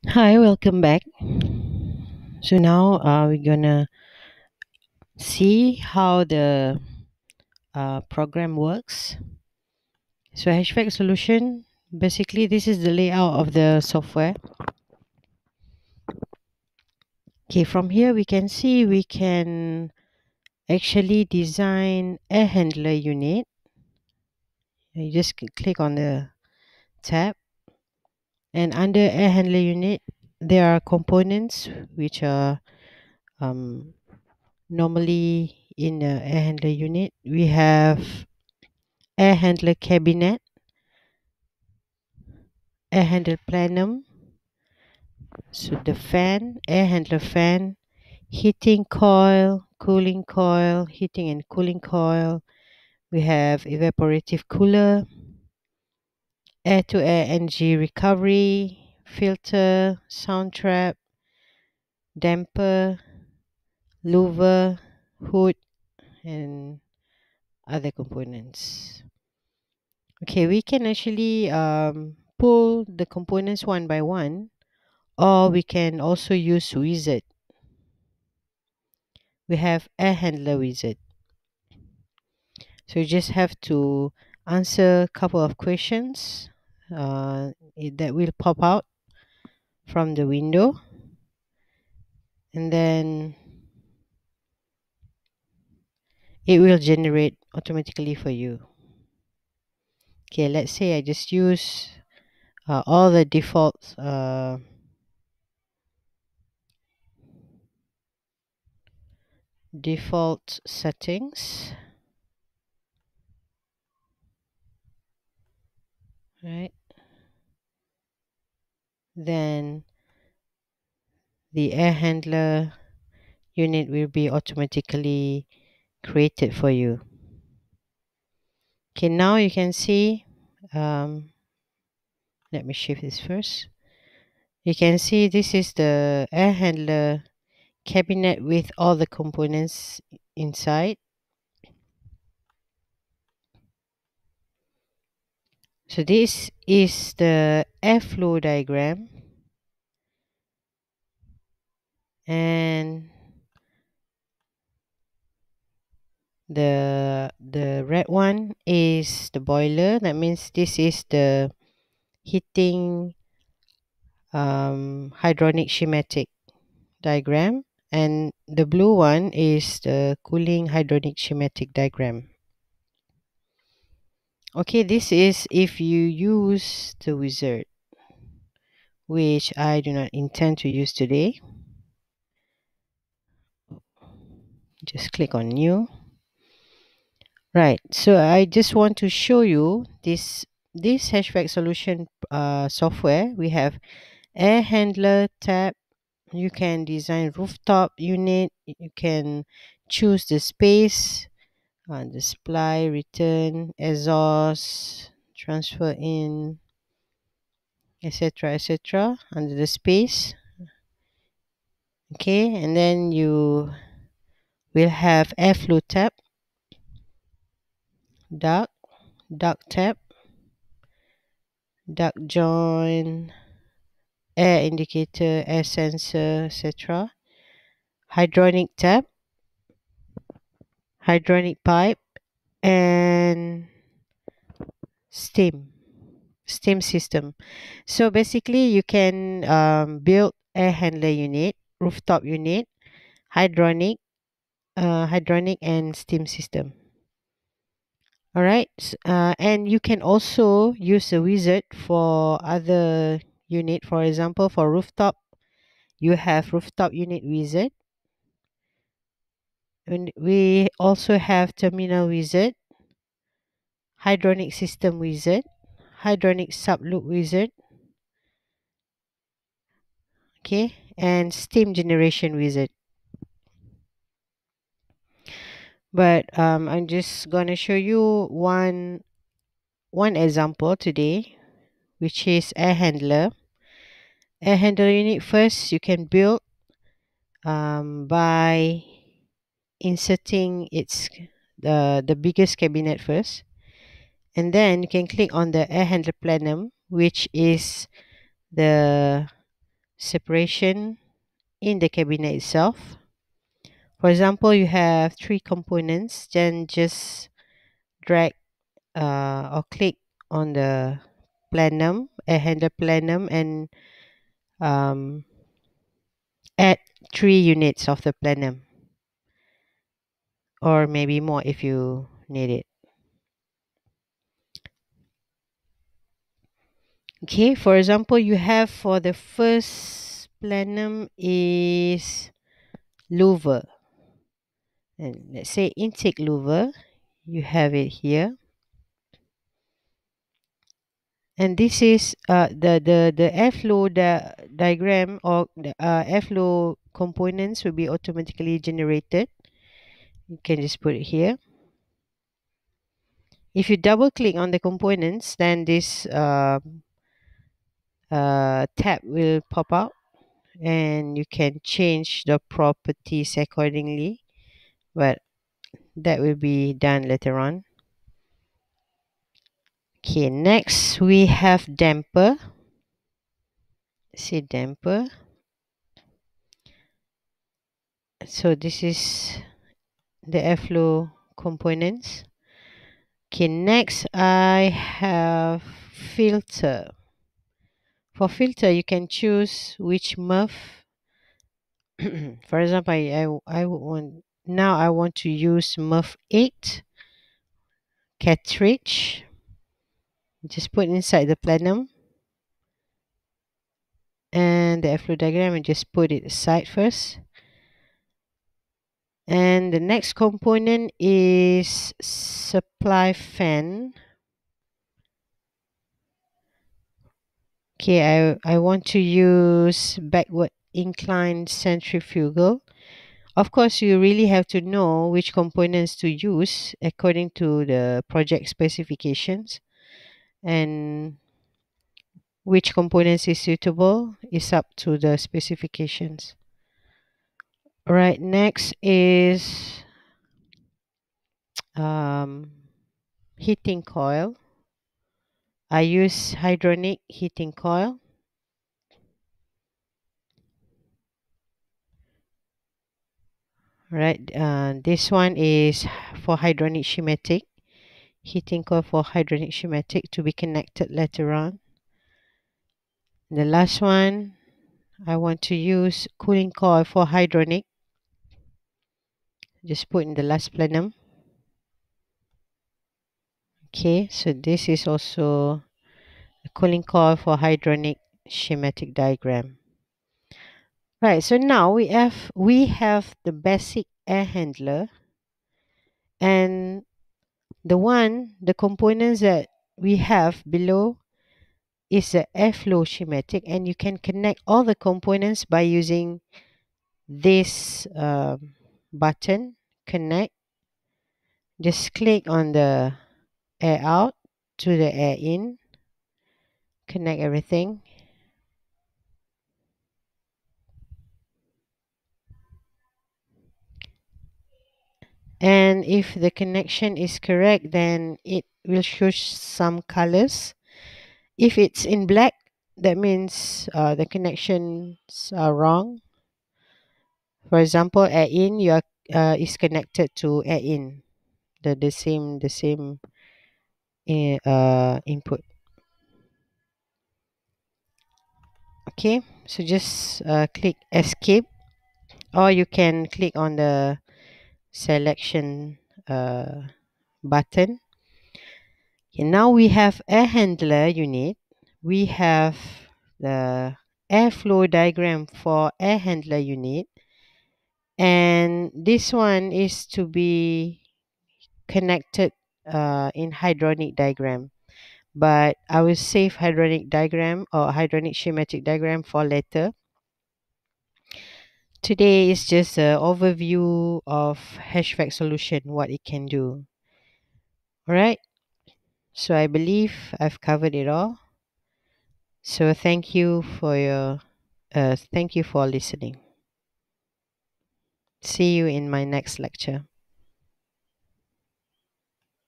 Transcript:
Hi, welcome back. So now we're gonna see how the program works. So HVAC solution, basically this is the layout of the software. Okay, from here we can see we can actually design air handler unit. You just click on the tab, and under air handler unit there are components which are um, normally in the air handler unit. We have air handler cabinet, air handler plenum, so the fan, air handler fan, heating coil, heating and cooling coil. We have evaporative cooler, air to air energy recovery, filter, sound trap, damper, louver, hood, and other components. Okay, we can actually pull the components one by one, or we can also use wizard. We have air handler wizard. So you just have to answer a couple of questions that will pop out from the window, and then it will generate automatically for you. Okay, let's say I just use all the default settings, right? Then the air handler unit will be automatically created for you. Okay, now you can see, let me shift this first. You can see this is the air handler cabinet with all the components inside. So this is the airflow diagram, and the red one is the boiler. That means this is the heating hydronic schematic diagram, and the blue one is the cooling hydronic schematic diagram. Okay, this is if you use the wizard, which I do not intend to use today. Just click on new. Right, so I just want to show you this HVAC solution software. We have air handler tab. You can design rooftop unit. You can choose the space, the supply, return, exhaust, transfer in, etc under the space. Okay, and then you will have airflow tab, duct, duct tab, duct joint, air indicator, air sensor, etc. Hydronic tab, hydronic pipe, and steam system. So basically you can build air handler unit, rooftop unit, hydronic, hydronic and steam system. All right, and you can also use a wizard for other unit. For example, for rooftop, you have rooftop unit wizard, and we also have terminal wizard, hydronic system wizard, hydronic subloop wizard, okay, and steam generation wizard. But I'm just gonna show you one example today, which is air handler. Air handler unit, first you can build by inserting the biggest cabinet first, and then you can click on the air handler plenum, which is the separation in the cabinet itself. For example, you have 3 components, then just drag or click on the plenum, air handler plenum, and um, add 3 units of the plenum, or maybe more if you need it. Okay, for example, you have for the first plenum is louver, and let's say intake louver, you have it here. And this is the airflow diagram, or the airflow components will be automatically generated. You can just put it here. If you double click on the components, then this tab will pop out, and you can change the properties accordingly, but that will be done later on. Okay, next we have damper. See damper. So this is the airflow components. Okay, next I have filter. For filter, you can choose which muff. For example, I want to use muff 8 cartridge. Just put inside the plenum, and the airflow diagram, and just put it aside first. And the next component is supply fan. Okay, I want to use backward inclined centrifugal. Of course, you really have to know which components to use according to the project specifications, and which components is suitable is up to the specifications. Right, next is heating coil. I use hydronic heating coil. Right, this one is for hydronic schematic, heating coil for hydronic schematic to be connected later on. The last one, I want to use cooling coil for hydronic. Just put in the last plenum. Okay, so this is also a cooling coil for hydronic schematic diagram. Right, so now we have the basic air handler, and the components that we have below is the airflow schematic, and you can connect all the components by using this button, connect. Just click on the air out to the air in, connect everything. And if the connection is correct, then it will show some colors. If it's in black, that means the connections are wrong. For example, air in, is connected to air in, the same input. Okay, so just click escape, or you can click on the selection button. Okay, now we have air handler unit. We have the airflow diagram for air handler unit, and this one is to be connected in hydronic diagram, but I will save hydronic diagram or hydronic schematic diagram for later. Today is just an overview of HVAC solution, what it can do. Alright, so I believe I've covered it all. So thank you for listening. See you in my next lecture.